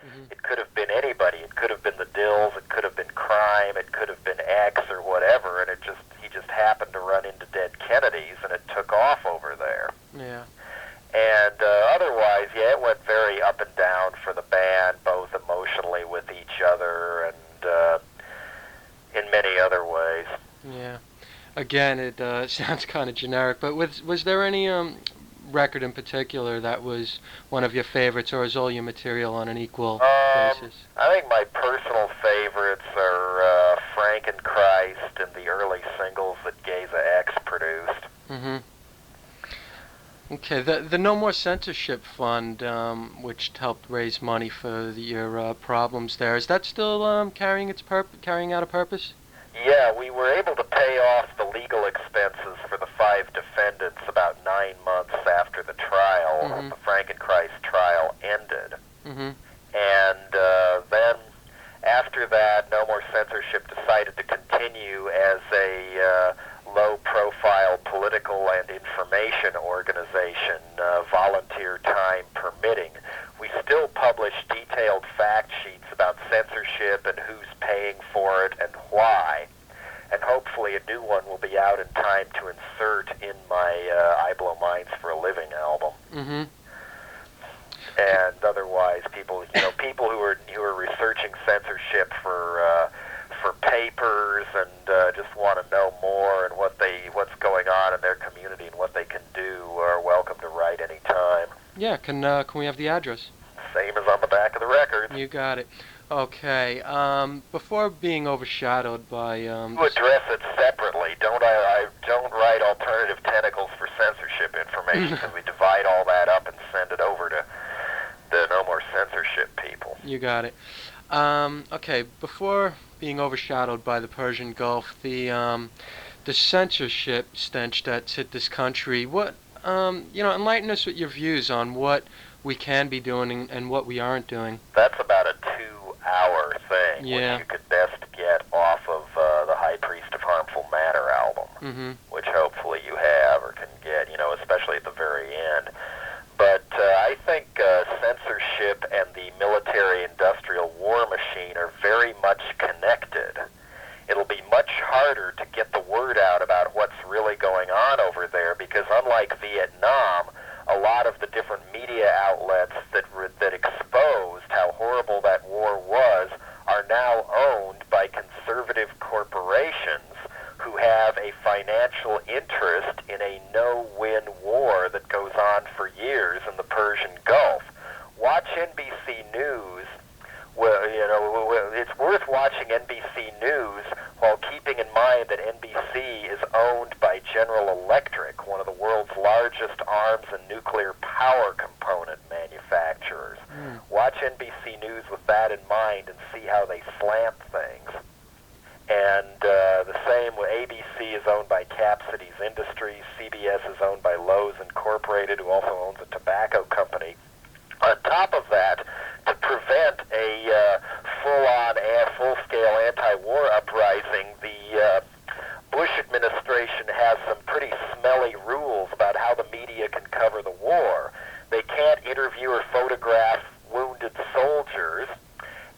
Mm-hmm. It could have been anybody. It could have been the Dills. It could have been crime. It could have been X or whatever. And he just happened to run into dead Kennedys, and it took off over there. Yeah. And otherwise, yeah, it went very up and down for the band, both emotionally with each other and in many other ways. Yeah. Again, it sounds kind of generic, but was there any record in particular that was one of your favorites, or is all your material on an equal basis? I think my personal favorites are Frankenchrist and the early singles that Geza X produced. Mm-hmm. Okay, the No More Censorship Fund, which helped raise money for your problems there, is that still carrying out a purpose? Yeah, we were able to pay off the legal expenses for the 5 defendants about 9 months after the trial, Mm-hmm. the Frankenchrist trial ended. Mm-hmm. And then after that, No More Censorship decided to continue as a low-profile political and information organization, volunteer time permitting. We still publish detailed fact sheets about censorship and who's paying for it and why. And hopefully a new one will be out in time to insert in my I Blow Minds for a Living album. Mm-hmm. And otherwise, people who are researching censorship for papers and just want to know more and what's going on in their community and what they can do are welcome to write any time. Yeah, can we have the address? Same as on the back of the record. You got it. Okay. Before being overshadowed by You address it separately. I don't write alternative tentacles for censorship information because we divide all that up and send it over to the No More Censorship people. You got it. Okay. Before being overshadowed by the Persian Gulf, the censorship stench that's hit this country. What enlighten us with your views on what we can be doing and what we aren't doing. That's about a 2-hour thing, Yeah. which you could best get off of the High Priest of Harmful Matter album, Mm-hmm. which hopefully you have or can get, especially at the very end. But I think censorship and the military-industrial war machine are very much connected. It'll be much harder to get the word out about what's really going on over there because unlike Vietnam, a lot of the different media outlets that exposed how horrible that war was are now owned by conservative corporations who have a financial interest in a no-win war that goes on for years in the Persian Gulf. Watch NBC News. Well, it's worth watching NBC News while keeping in mind that NBC is owned by General Electric, one of the world's largest arms and nuclear power component manufacturers. Watch NBC News with that in mind and see how they slant things. And the same with ABC is owned by Cap Cities Industries. CBS is owned by Lowe's Incorporated, who also owns a tobacco company. On top of that, to prevent a full-scale anti-war uprising, the Bush administration has some pretty smelly rules about how the media can cover the war. They can't interview or photograph wounded soldiers,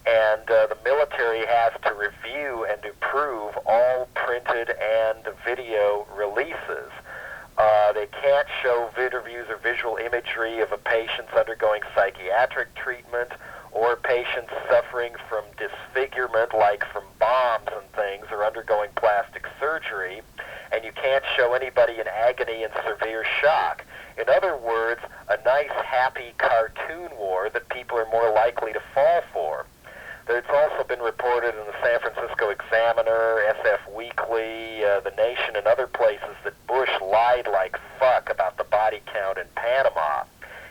and the military has to review and approve all printed and video releases. They can't show interviews or visual imagery of a patient's undergoing psychiatric treatment or patients suffering from disfigurement like from bombs and things or undergoing plastic surgery, and you can't show anybody in agony and severe shock. In other words, a nice, happy cartoon war that people are more likely to fall for. It's also been reported in the San Francisco Examiner, SF Weekly, The Nation, and other places that Bush lied like fuck about the body count in Panama.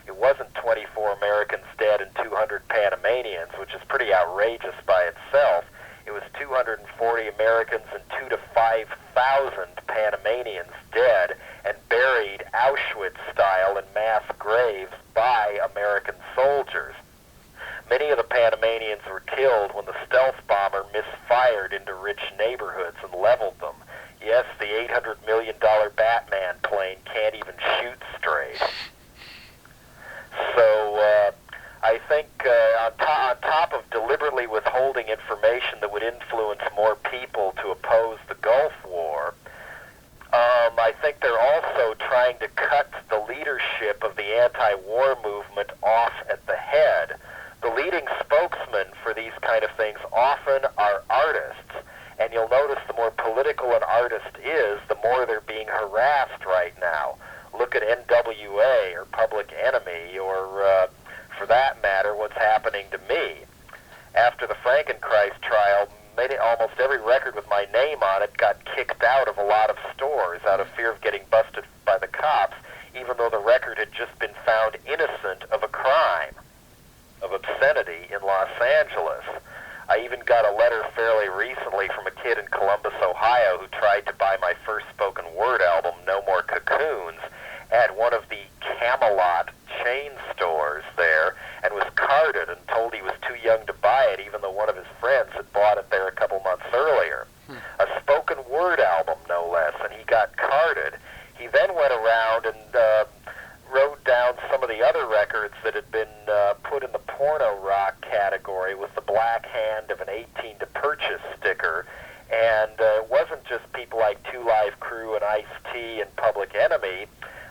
It wasn't 24 Americans dead and 200 Panamanians, which is pretty outrageous by itself. It was 240 Americans and 2,000 to 5,000 Panamanians dead and buried Auschwitz-style in mass graves by American soldiers. Many of the Panamanians were killed when the stealth bomber misfired into rich neighborhoods and leveled them. Yes, the $800 million Batman plane can't even shoot straight. So I think on top of deliberately withholding information that would influence more people to oppose the Gulf War, I think they're also trying to cut the leadership of the anti-war movement off at the head. The leading spokesmen for these kind of things often are artists, and you'll notice the more political an artist is, the more they're being harassed right now. Look at NWA or Public Enemy, or for that matter, what's happening to me. After the Frankenchrist trial, almost every record with my name on it got kicked out of a lot of stores out of fear of getting busted by the cops, even though the record had just been found innocent of a crime of obscenity in Los Angeles. I even got a letter fairly recently from a kid in Columbus, Ohio, who tried to buy my first spoken word album, No More Cocoons, at one of the Camelot chain stores there, and was carded and told he was too young to buy it, even though one of his friends had bought it there a couple months earlier. A spoken word album, no less, and he got carded. He then went around and wrote down some of the other records that had been put in the porno rock category with the black hand of an 18 to purchase sticker. And it wasn't just people like Two Live Crew and Ice-T and Public Enemy.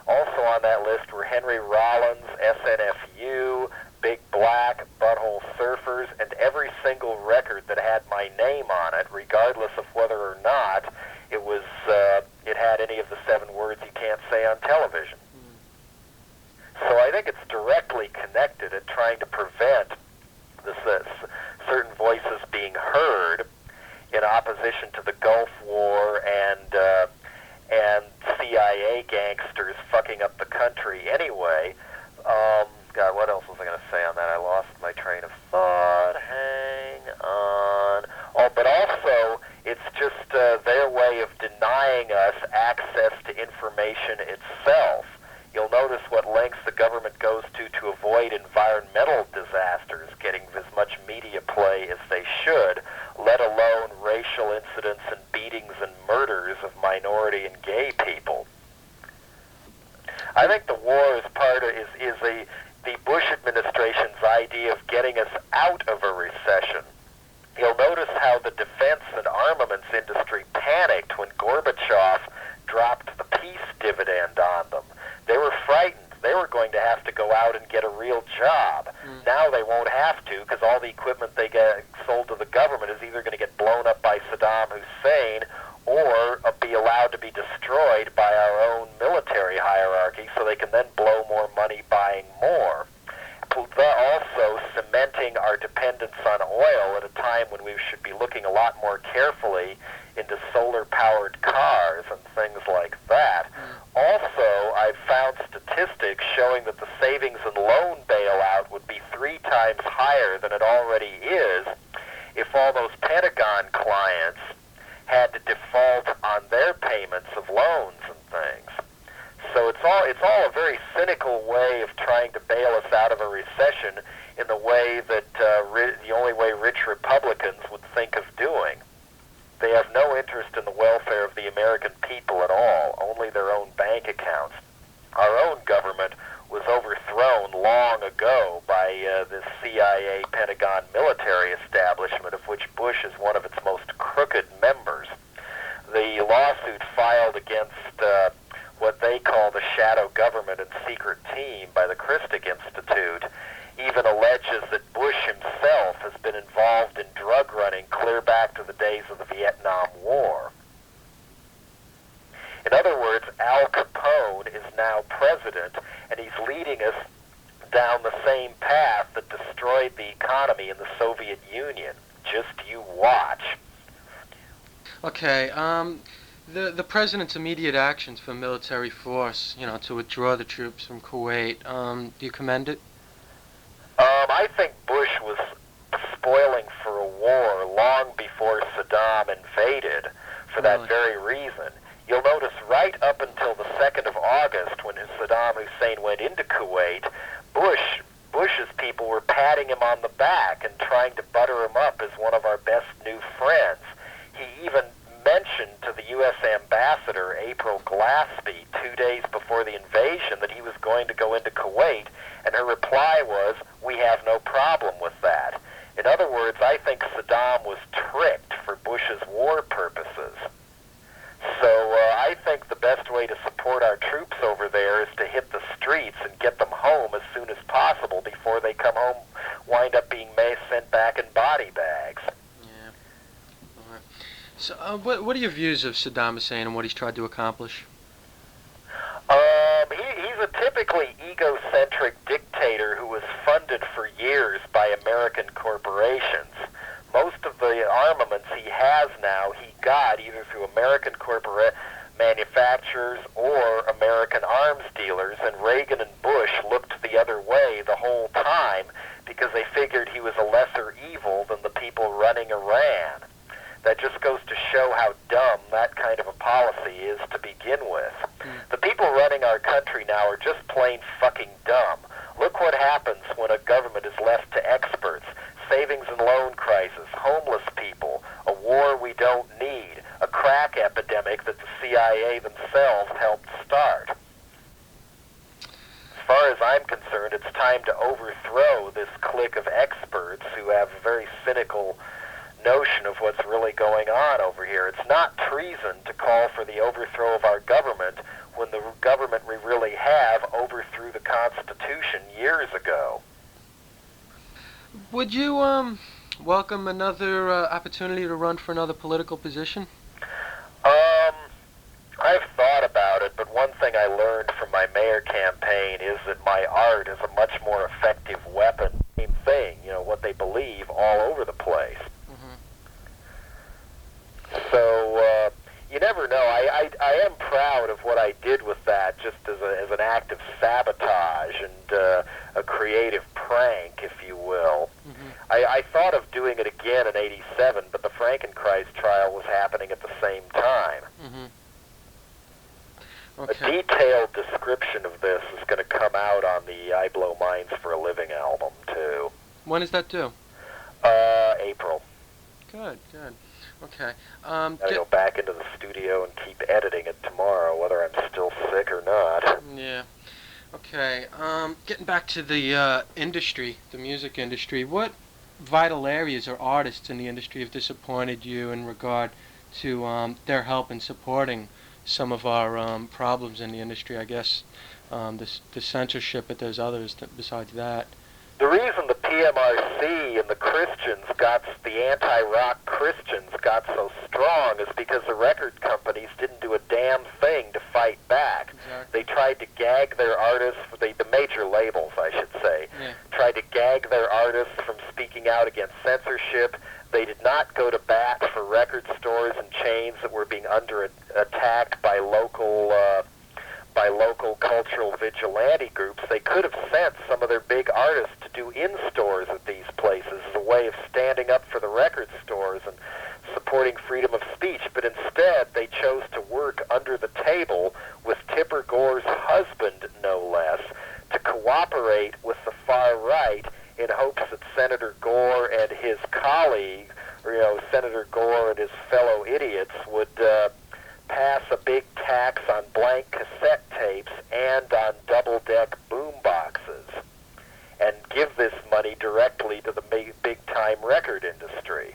Also on that list were Henry Rollins, SNFU, Big Black, Butthole Surfers, and every single record that had my name on it, regardless of whether or not it had any of the 7 words you can't say on television. So I think it's directly connected at trying to prevent certain voices being heard in opposition to the Gulf War and CIA gangsters fucking up the country anyway. God, what else was I going to say on that? I lost my train of thought. Hang on. Oh, but also, it's just their way of denying us access to information itself. You'll notice what lengths the government goes to avoid environmental disasters getting as much media play as they should, let alone racial incidents and beatings and murders of minority and gay people. I think the war is the Bush administration's idea of getting us out of a recession. You'll notice how the defense and armaments industry panicked when Gorbachev dropped the peace dividend on them. They were frightened. They were going to have to go out and get a real job. Now they won't have to, because all the equipment they get sold to the government is either going to get blown up by Saddam Hussein or be allowed to be destroyed by our own military hierarchy, so they can then blow more money buying more. Also cementing our dependence on oil at a time when we should be looking a lot more carefully into solar-powered cars and things like that. Also, I've found statistics showing that the savings and loan bailout would be 3 times higher than it already is if all those Pentagon clients had to default on their payments of loans and things. So it's all a very cynical way of trying to bail us out of a recession in the way that the only way rich Republicans would think of doing. They have no interest in the welfare of the American people at all, only their own bank accounts. Our own government was overthrown long ago by the CIA Pentagon military establishment, of which Bush is one of its most crooked members. The lawsuit filed against what they call the shadow government and secret team by the Christic Institute even alleges that Bush himself has been involved in drug running clear back to the days of the Vietnam War. In other words, Al Capone is now president, and he's leading us down the same path that destroyed the economy in the Soviet Union. Just you watch. Okay, the president's immediate actions for military force, to withdraw the troops from Kuwait, do you commend it? I think Bush was spoiling for a war long before Saddam invaded for that very reason. You'll notice right up until the 2nd of August, when Saddam Hussein went into Kuwait, Bush's people were patting him on the back and trying to butter him up as one of our best new friends. He even mentioned to the U.S. ambassador, April Glaspie, 2 days before the invasion that he was going to go into Kuwait, and her reply was, "We have no problem with that." In other words, I think Saddam was tricked for Bush's war purposes. So I think the best way to support our troops over there is to hit the streets and get them home as soon as possible before they come home, wind up being sent back in body bags. Yeah. All right. So, what are your views of Saddam Hussein and what he's tried to accomplish? He's a typically egocentric dictator who was funded for years by American corporations. Most of the armaments he has now, he got either through American corporate manufacturers or American arms dealers, and Reagan and Bush looked the other way the whole time because they figured he was a lesser evil than the people running Iran. That just goes to show how dumb that kind of a policy is to begin with. The people running our country now are just plain fucking dumb. Look what happens when a government is left to experts. Savings and loan crisis, homeless people, a war we don't need, a crack epidemic that the CIA themselves helped start. As far as I'm concerned, it's time to overthrow this clique of experts who have a very cynical notion of what's really going on over here. It's not treason to call for the overthrow of our government when the government we really have overthrew the Constitution years ago. Would you welcome another opportunity to run for another political position? I've thought about it, but one thing I learned from my mayor campaign is that my art is a much more effective weapon. Same thing, what they believe all over the place. So you never know. I am proud of what I did with that, just as an act of sabotage and a creative prank, if you will. I thought of doing it again in '87, but the Frankenchrist trial was happening at the same time. Okay. A detailed description of this is going to come out on the I Blow Minds for a Living album, too. When is that due? April. Good. Okay. I'll go back into the studio and keep editing it tomorrow, whether I'm still sick or not. Yeah. Okay. Getting back to the industry, the music industry, what vital areas or artists in the industry have disappointed you in regard to their help in supporting some of our problems in the industry? I guess the censorship, but there's others besides that. The reason the PMRC and the Christians the anti-rock Christians got so strong is because the record companies didn't do a damn thing to fight back. Exactly. They tried to gag their artists, the major labels, I should say, tried to gag their artists from speaking out against censorship. They did not go to bat for record stores and chains that were being under attack by local cultural vigilante groups. They could have sent some of their big artists to do in-stores at these places as a way of standing up for the record stores and supporting freedom of speech, but instead they chose to work under the table with Tipper Gore's husband, no less, to cooperate with the far right in hopes that Senator Gore and his colleague, Senator Gore and his fellow idiots would pass a big tax on blank cassette tapes and on double-deck boom boxes and give this money directly to the big-time record industry.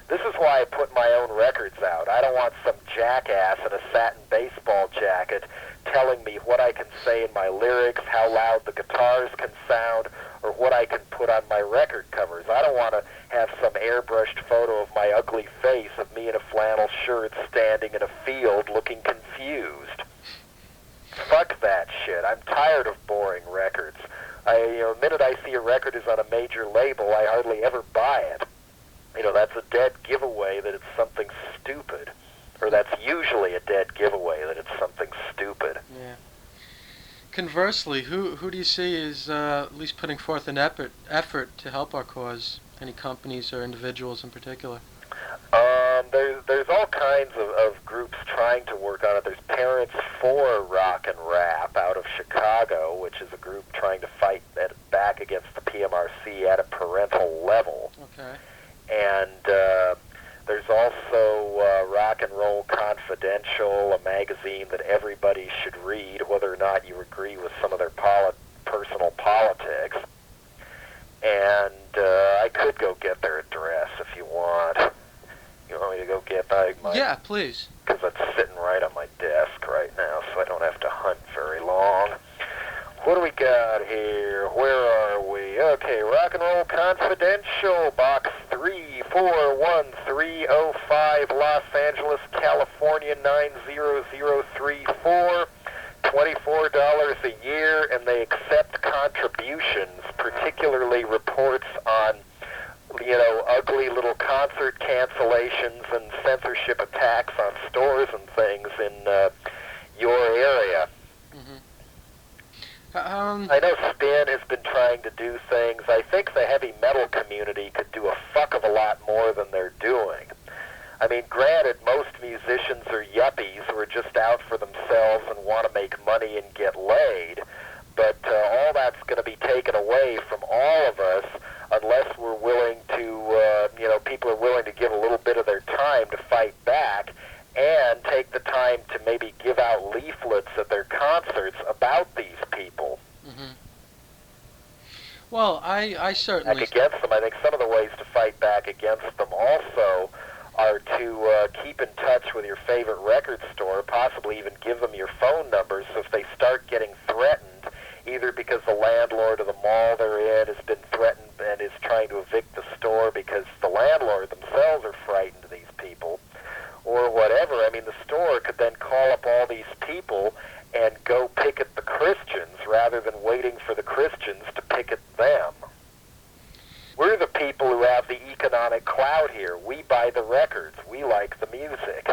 This is why I put my own records out. I don't want some jackass in a satin baseball jacket telling me what I can say in my lyrics, how loud the guitars can sound, or what I can put on my record covers. I don't want to have some airbrushed photo of my ugly face of me in a flannel shirt standing in a field looking confused. Fuck that shit. I'm tired of boring records. The minute I see a record is on a major label, I hardly ever buy it. That's a dead giveaway that it's something stupid. Or that's usually a dead giveaway that it's something stupid. Yeah. Conversely, who do you see is at least putting forth an effort to help our cause? Any companies or individuals in particular? There's all kinds of groups trying to work on it. There's Parents for Rock and Rap out of Chicago, which is a group trying to fight back against the PMRC at a parental level. Okay. And There's also Rock and Roll Confidential, a magazine that everybody should read, whether or not you agree with some of their personal politics. And I could go get their address if you want. You want me to go get my Yeah, please. because it's sitting right on my desk right now, so I don't have to hunt very long. What do we got here? Where are we? Okay, Rock and Roll Confidential, Box 341305, Los Angeles, California, 90034. $24 a year, and they accept contributions, particularly reports on, ugly little concert cancellations and censorship attacks on stores and things in your area. I know Spin has been trying to do things. I think the heavy metal community could do a fuck of a lot more than they're doing. I mean, granted, most musicians are yuppies who are just out for themselves and want to make money and get laid, but all that's going to be taken away from all of us unless we're willing to, people are willing to give a little bit of their time to fight back and take the time to maybe give out leaflets at their concerts about these people. Well, I certainly... Back against them. I think some of the ways to fight back against them also are to keep in touch with your favorite record store, possibly even give them your phone numbers, so if they start getting threatened, either because the landlord of the mall they're in has been threatened and is trying to evict the store because the landlord themselves are frightened of these people, or whatever. I mean, the store could then call up all these people and go picket the Christians rather than waiting for the Christians to picket them. We're the people who have the economic clout here. We buy the records. We like the music.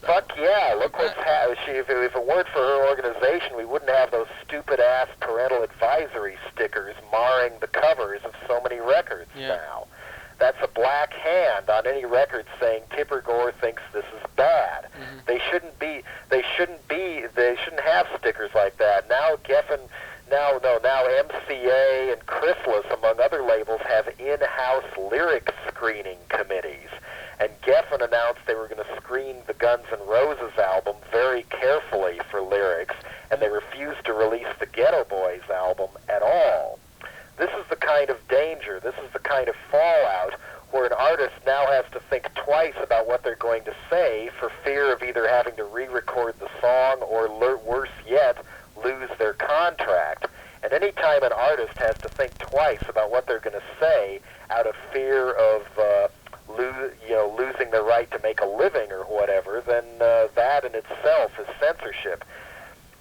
Fuck yeah, look what's happening. If it weren't for her organization, we wouldn't have those stupid-ass parental advisory stickers marring the covers of so many records now. That's a black hand on any record saying Tipper Gore thinks this is bad. They shouldn't have stickers like that. Now Now MCA and Chrysalis, among other labels, have in-house lyric screening committees. And Geffen announced they were going to screen the Guns N' Roses album very carefully for lyrics, and they refused to release the Ghetto Boys album at all. This is the kind of danger, this is the kind of fallout where an artist now has to think twice about what they're going to say for fear of either having to re-record the song or, worse yet, lose their contract. And any time an artist has to think twice about what they're going to say out of fear of losing their right to make a living or whatever, then that in itself is censorship.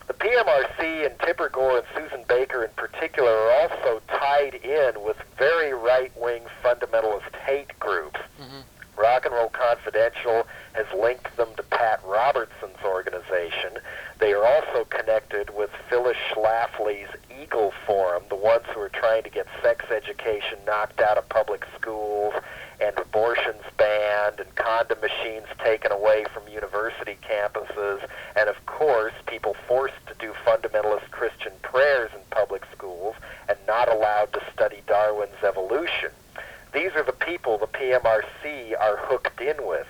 The PMRC and Tipper Gore and Susan Baker in particular are also tied in with very right-wing fundamentalist hate groups. Rock and Roll Confidential has linked them to Pat Robertson's organization. They are also connected with Phyllis Schlafly's Eagle Forum, the ones who are trying to get sex education knocked out of public schools and abortions banned and condom machines taken away from university campuses, and of course people forced to do fundamentalist Christian prayers in public schools and not allowed to study Darwin's evolution. These are the people the PMRC are hooked in with.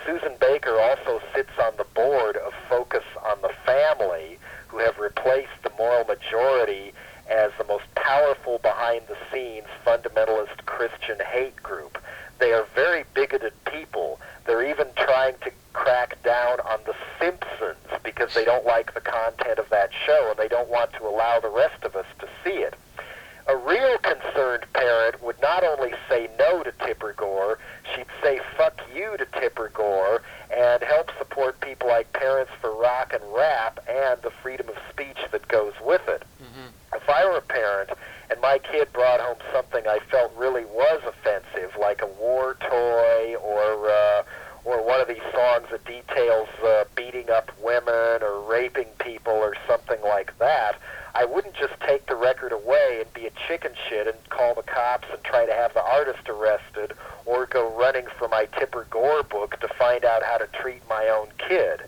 Susan Baker also sits on the board of Focus on the Family, who have replaced the Moral Majority as the most powerful behind-the-scenes fundamentalist Christian hate group. They are very bigoted people. They're even trying to crack down on The Simpsons because they don't like the content of that show and they don't want to allow the rest of us to see it. A real concerned parent would not only say no to Tipper Gore, she'd say fuck you to Tipper Gore and help support people like Parents for Rock and Rap and the freedom of speech that goes with it. If I were a parent and my kid brought home something I felt really was offensive, like a war toy or one of these songs that details beating up women or raping people or something like that, I wouldn't just take the record away and be a chicken shit and call the cops and try to have the artist arrested or go running for my Tipper Gore book to find out how to treat my own kid.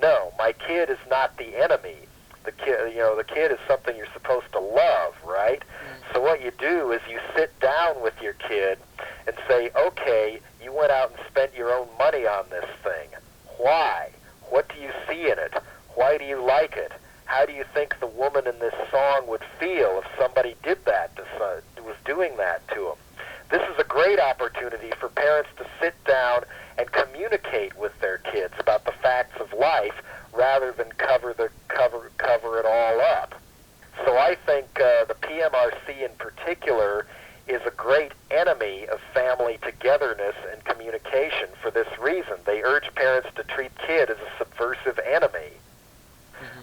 No, my kid is not the enemy. The kid is something you're supposed to love, right? So what you do is you sit down with your kid and say, okay, you went out and spent your own money on this thing. Why? What do you see in it? Why do you like it? How do you think the woman in this song would feel if somebody did that, was doing that to them? This is a great opportunity for parents to sit down and communicate with their kids about the facts of life rather than cover it all up. So I think the PMRC in particular is a great enemy of family togetherness and communication for this reason. They urge parents to treat kid as a subversive enemy.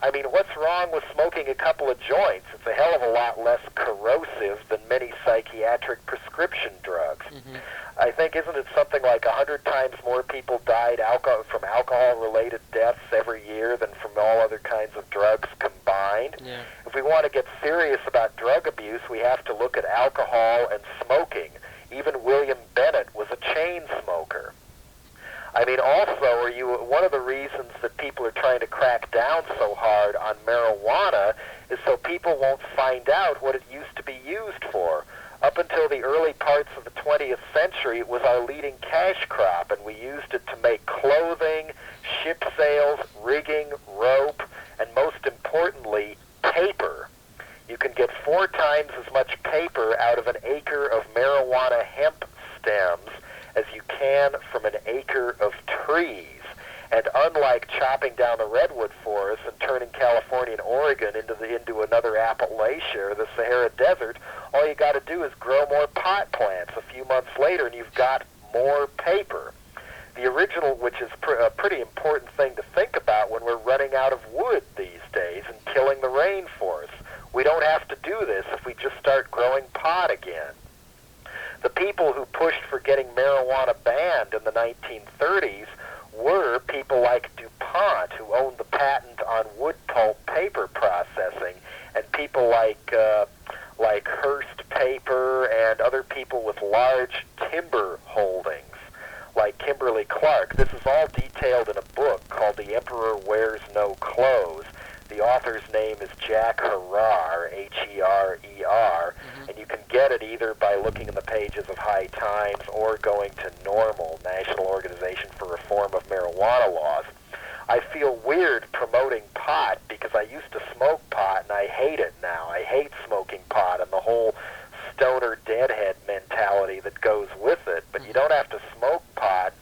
I mean, what's wrong with smoking a couple of joints? It's a hell of a lot less corrosive than many psychiatric prescription drugs. I think, isn't it something like 100 times more people died from alcohol-related deaths every year than from all other kinds of drugs combined? Yeah. If we want to get serious about drug abuse, we have to look at alcohol and smoking. Even William Bennett was a chain smoker. I mean, also, one of the reasons that people are trying to crack down so hard on marijuana is so people won't find out what it used to be used for. Up until the early parts of the 20th century, it was our leading cash crop, and we used it to make clothing, ship sails, rigging, rope, and most importantly, paper. You can get 4 times as much paper out of an acre of marijuana hemp stems as you can from an acre of trees. And unlike chopping down the redwood forest and turning California and Oregon into another Appalachia or the Sahara Desert, all you got to do is grow more pot plants a few months later, and you've got more paper. The original, which is a pretty important thing to think about when we're running out of wood these days and killing the rainforest. We don't have to do this if we just start growing pot again. The people who pushed for getting marijuana banned in the 1930s were people like DuPont, who owned the patent on wood pulp paper processing, and people like Hearst Paper and other people with large timber holdings, like Kimberly Clark. This is all detailed in a book called The Emperor Wears No Clothes. The author's name is Jack Herer, H-E-R-E-R, and you can get it either by looking in the pages of High Times or going to NORML, National Organization for Reform of Marijuana Laws. I feel weird promoting pot because I used to smoke pot and I hate it now. I hate smoking pot and the whole stoner deadhead mentality that goes with it. But you don't have to smoke pot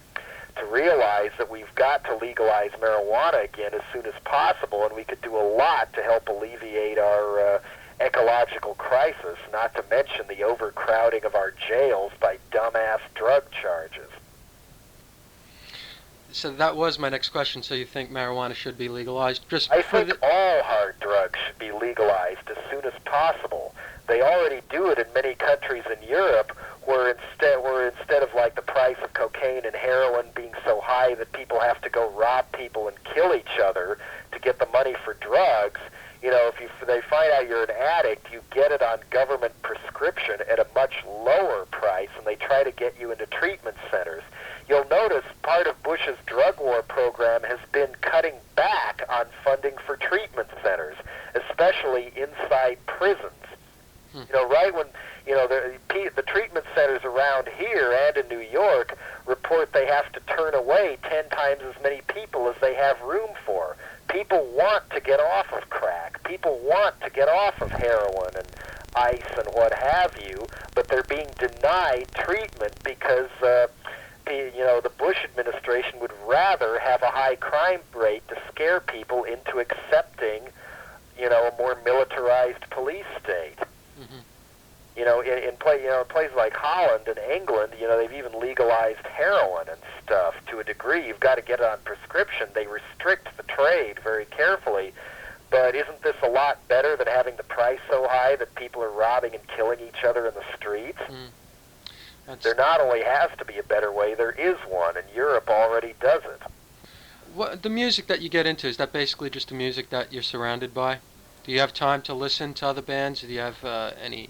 to realize that we've got to legalize marijuana again as soon as possible, and we could do a lot to help alleviate our ecological crisis, not to mention the overcrowding of our jails by dumbass drug charges. So that was my next question. So you think marijuana should be legalized? I think all hard drugs should be legalized as soon as possible. They already do it in many countries in Europe, where instead of like the price of cocaine and heroin being so high that people have to go rob people and kill each other to get the money for drugs, if they find out you're an addict, you get it on government prescription at a much lower price, and they try to get you into treatment centers. You'll notice part of Bush's drug war program has been cutting back on funding for treatment centers, especially inside prisons. Right when, the treatment centers around here and in New York report they have to turn away 10 times as many people as they have room for. People want to get off of crack. People want to get off of heroin and ice and what have you, but they're being denied treatment because, the Bush administration would rather have a high crime rate to scare people into accepting, a more militarized police state. In places like Holland and England, they've even legalized heroin and stuff to a degree. You've got to get it on prescription. They restrict the trade very carefully. But isn't this a lot better than having the price so high that people are robbing and killing each other in the streets? There not only has to be a better way, there is one, and Europe already does it. What, the music that you get into, is that basically just the music that you're surrounded by? Do you have time to listen to other bands? Do you have any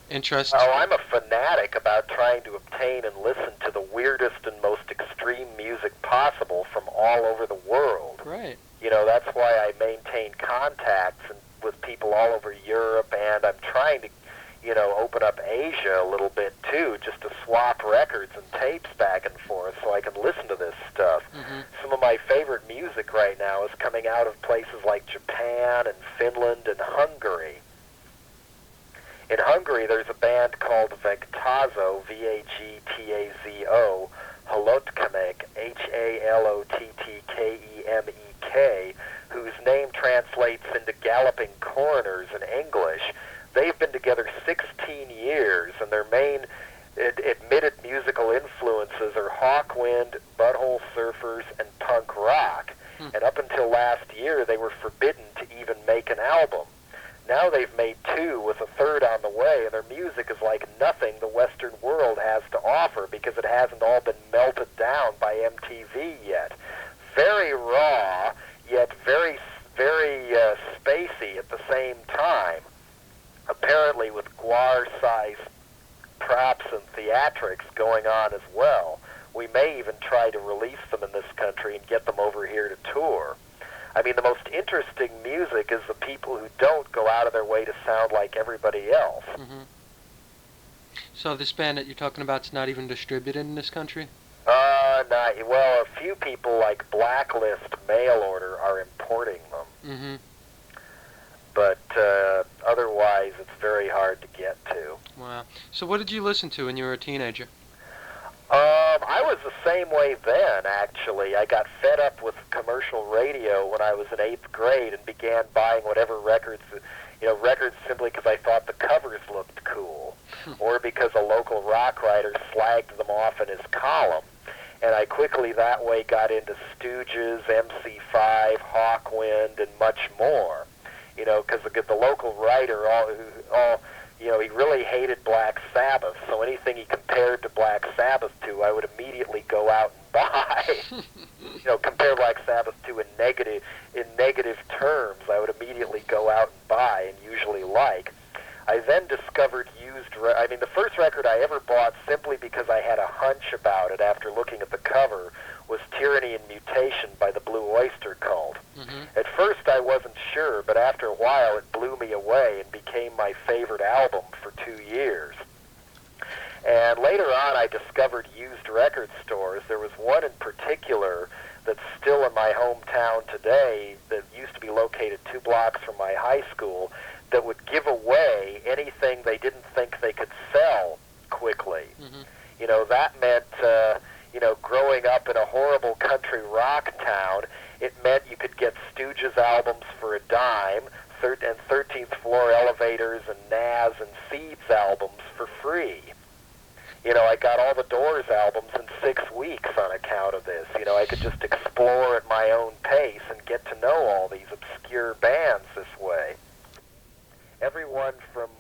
interest? Oh, I'm a fanatic about trying to obtain and listen to the weirdest and most extreme music possible from all over the world. Right. That's why I maintain contacts with people all over Europe, and I'm trying to, open up Asia a little bit too, just to swap records and tapes back and forth so I can listen to this stuff. Mm-hmm. Some of my favorite music right now is coming out of places like Japan and Finland and Hungary. In Hungary, there's a band called Vegtazo, V-A-G-T-A-Z-O, Halotkamek, H-A-L-O-T-T-K-E-M-E-K, whose name translates into Galloping Coroners in English. They've been together 16 years, and their main admitted musical influences are Hawkwind, Butthole Surfers, and punk rock. And up until last year, they were forbidden to even make an album. Now they've made two, with a third on the way, and their music is like nothing the Western world has to offer because it hasn't all been melted down by MTV yet. Very raw, yet very spacey at the same time. Apparently with guar-sized props and theatrics going on as well. We may even try to release them in this country and get them over here to tour. I mean, the most interesting music is the people who don't go out of their way to sound like everybody else. Mm-hmm. So this band that you're talking about is not even distributed in this country? Well, a few people like Blacklist Mail Order are importing them. Mm-hmm. But otherwise, it's very hard to get to. Wow. So what did you listen to when you were a teenager? I was the same way then, actually. I got fed up with commercial radio when I was in 8th grade and began buying whatever records simply because I thought the covers looked cool, or because a local rock writer slagged them off in his column. And I quickly that way got into Stooges, MC5, Hawkwind, and much more. Because the local writer, he really hated Black Sabbath, so anything he compared to Black Sabbath to, I would immediately go out and buy. Compare Black Sabbath to in negative terms, I would immediately go out and buy, and usually like. I then discovered the first record I ever bought simply because I had a hunch about it after looking at the cover was Tyranny and Mutation by the Blue Oyster Cult. Mm-hmm. At first I wasn't sure, but after a while it blew me away and became my favorite album for 2 years. And later on I discovered used record stores. There was one in particular that's still in my hometown today that used to be located 2 blocks from my high school that would give away anything they didn't think they could sell quickly. Mm-hmm. That meant, growing up in a horrible country rock town, it meant you could get Stooges albums for a dime, and 13th Floor Elevators and Nas and Seeds albums for free. I got all the Doors albums in 6 weeks on account of this. I could just explore at my own pace and get to know all these obscure bands this way. Everyone from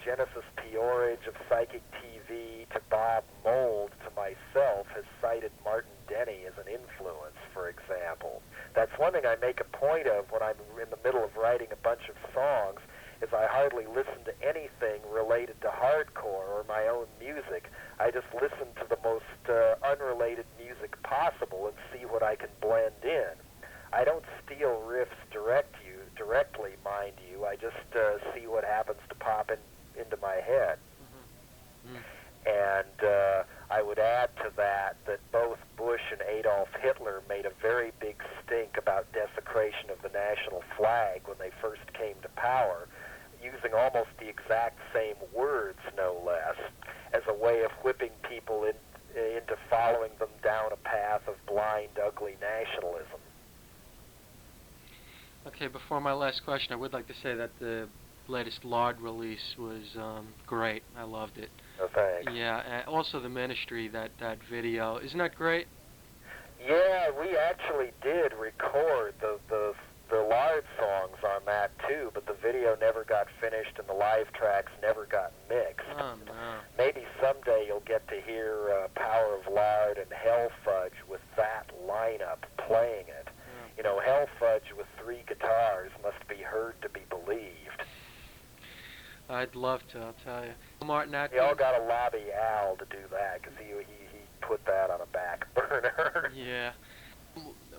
Genesis Peorage of Psychic TV to Bob Mould to myself has cited Martin Denny as an influence, for example. That's one thing I make a point of when I'm in the middle of writing a bunch of songs, is I hardly listen to anything related to hardcore or my own music. I just listen to the most unrelated music possible and see what I can blend in. I don't steal riffs directly, mind you. I just see what happens to pop into my head. Mm-hmm. And I would add to that both Bush and Adolf Hitler made a very big stink about desecration of the national flag when they first came to power, using almost the exact same words, no less, as a way of whipping people into following them down a path of blind, ugly nationalism. Okay, before my last question, I would like to say that the latest Lard release was great. I loved it. Oh, thanks. Yeah, and also the Ministry, that video. Isn't that great? Yeah, we actually did record the Lard songs on that too, but the video never got finished and the live tracks never got mixed. Oh, no. Maybe someday you'll get to hear Power of Lard and Hell Fudge with that lineup playing it. Hell Fudge with 3 guitars must be heard to be believed. I'd love to, I'll tell you. Martin Atkins. Y'all got to lobby Al to do that, because he put that on a back burner. Yeah.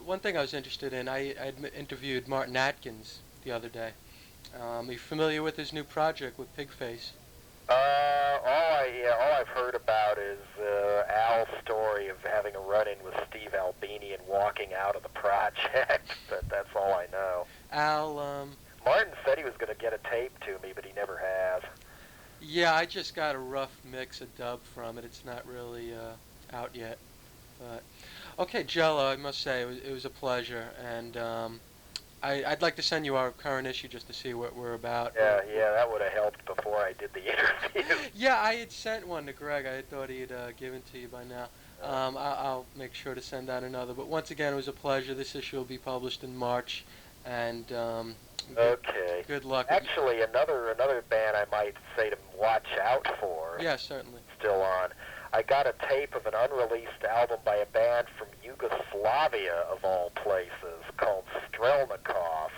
One thing I was interested in, I interviewed Martin Atkins the other day. Are you familiar with his new project with Pigface? All I've heard about is Al's story of having a run-in with Steve Albini and walking out of the project. That's all I know. Al, Martin said he was going to get a tape to me, but he never has. yeah, I just got a rough mix of dub from it. It's not really out yet. But okay, Jello, I must say it was a pleasure, and I'd like to send you our current issue just to see what we're about. Yeah, that would have helped before I did the interview. Yeah, I had sent one to Greg. I thought he'd given to you by now. I'll make sure to send out another. But once again, it was a pleasure. This issue will be published in March, and Okay. good luck. Actually, another band I might say to watch out for. Yeah, certainly. Still on. I got a tape of an unreleased album by a band from Yugoslavia, of all places, called Strelnikov.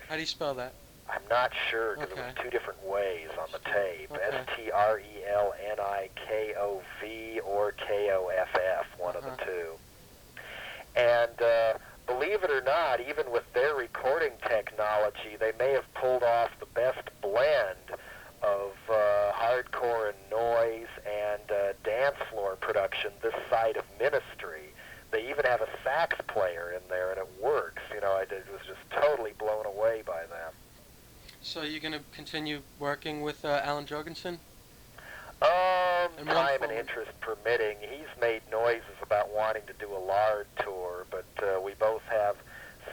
How do you spell that? I'm not sure, because Okay. it was two different ways on the tape. Okay. Strelnikov or Koff, one of the two. And believe it or not, even with their recording technology, they may have pulled off the best blend of hardcore and noise and dance floor production this side of Ministry. They even have a sax player in there, and it works. You know, I was just totally blown away by them. So you're going to continue working with Alan Jorgensen? Time and interest permitting. He's made noises about wanting to do a lard tour, but we both have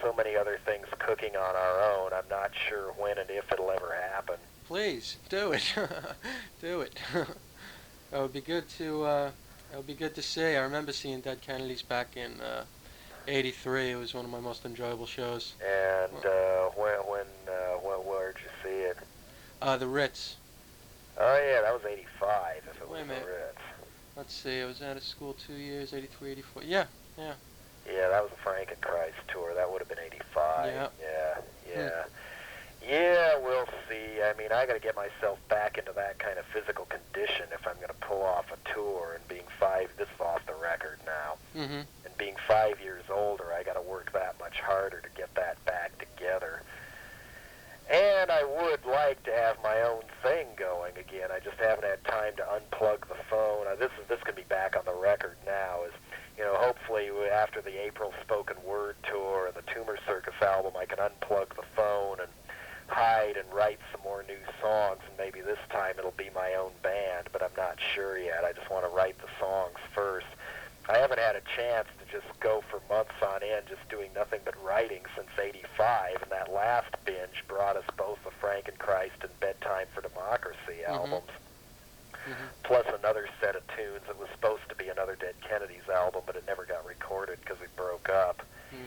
so many other things cooking on our own. I'm not sure when and if it'll ever happen. Please do it. Do it. That would be good to. That would be good to see. I remember seeing Dead Kennedys back in '83. It was one of my most enjoyable shows. And where'd you see it? The Ritz. Oh yeah, that was '85. If it Wait a was the minute. Ritz. Let's see. I was out of school 2 years, '83, '84. Yeah. Yeah, that was a Frankenchrist tour. That would have been '85. Yeah. Yeah. Yeah, we'll see. I mean, I got to get myself back into that kind of physical condition if I'm going to pull off a tour. And being this is off the record now. Mm-hmm. And being 5 years older, I got to work that much harder to get that back together. And I would like to have my own thing going again. I just haven't had time to unplug the phone. This can be back on the record now. Hopefully after the April Spoken Word tour and the Tumor Circus album, I can unplug the phone and hide and write some more new songs, and maybe this time it'll be my own band, but I'm not sure yet. I just want to write the songs first. I haven't had a chance to just go for months on end just doing nothing but writing since '85, and that last binge brought us both the Frankenchrist and Bedtime for Democracy albums, plus another set of tunes. It was supposed to be another Dead Kennedys album, but it never got recorded because we broke up.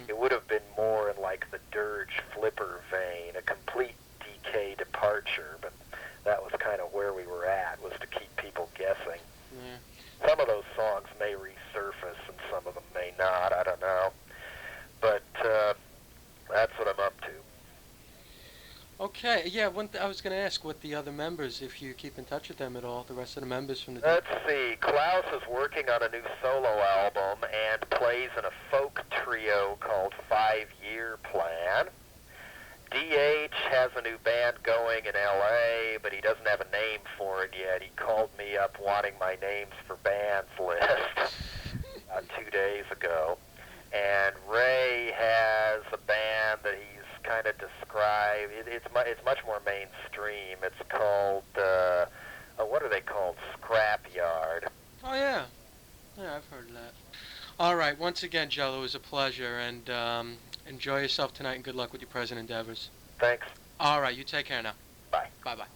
It would have been more in like the Dirge Flipper vein, a complete DK departure, but that was kind of where we were at, was to keep people guessing. Yeah. Some of those songs may resurface and some of them may not, I don't know. But that's what I'm up to. Okay. Yeah. I was going to ask what the other members, if you keep in touch with them at all, the rest of the members from the. Let's see. Klaus is working on a new solo album and plays in a folk trio called 5 Year Plan. DH has a new band going in L.A., but he doesn't have a name for it yet. He called me up wanting my names for bands list 2 days ago. And Ray has a band that he's kind of described. It's much more mainstream. It's called, what are they called? Scrapyard. Oh, yeah. Yeah, I've heard of that. All right. Once again, Jello, it was a pleasure, and enjoy yourself tonight, and good luck with your present endeavors. Thanks. All right. You take care now. Bye. Bye-bye.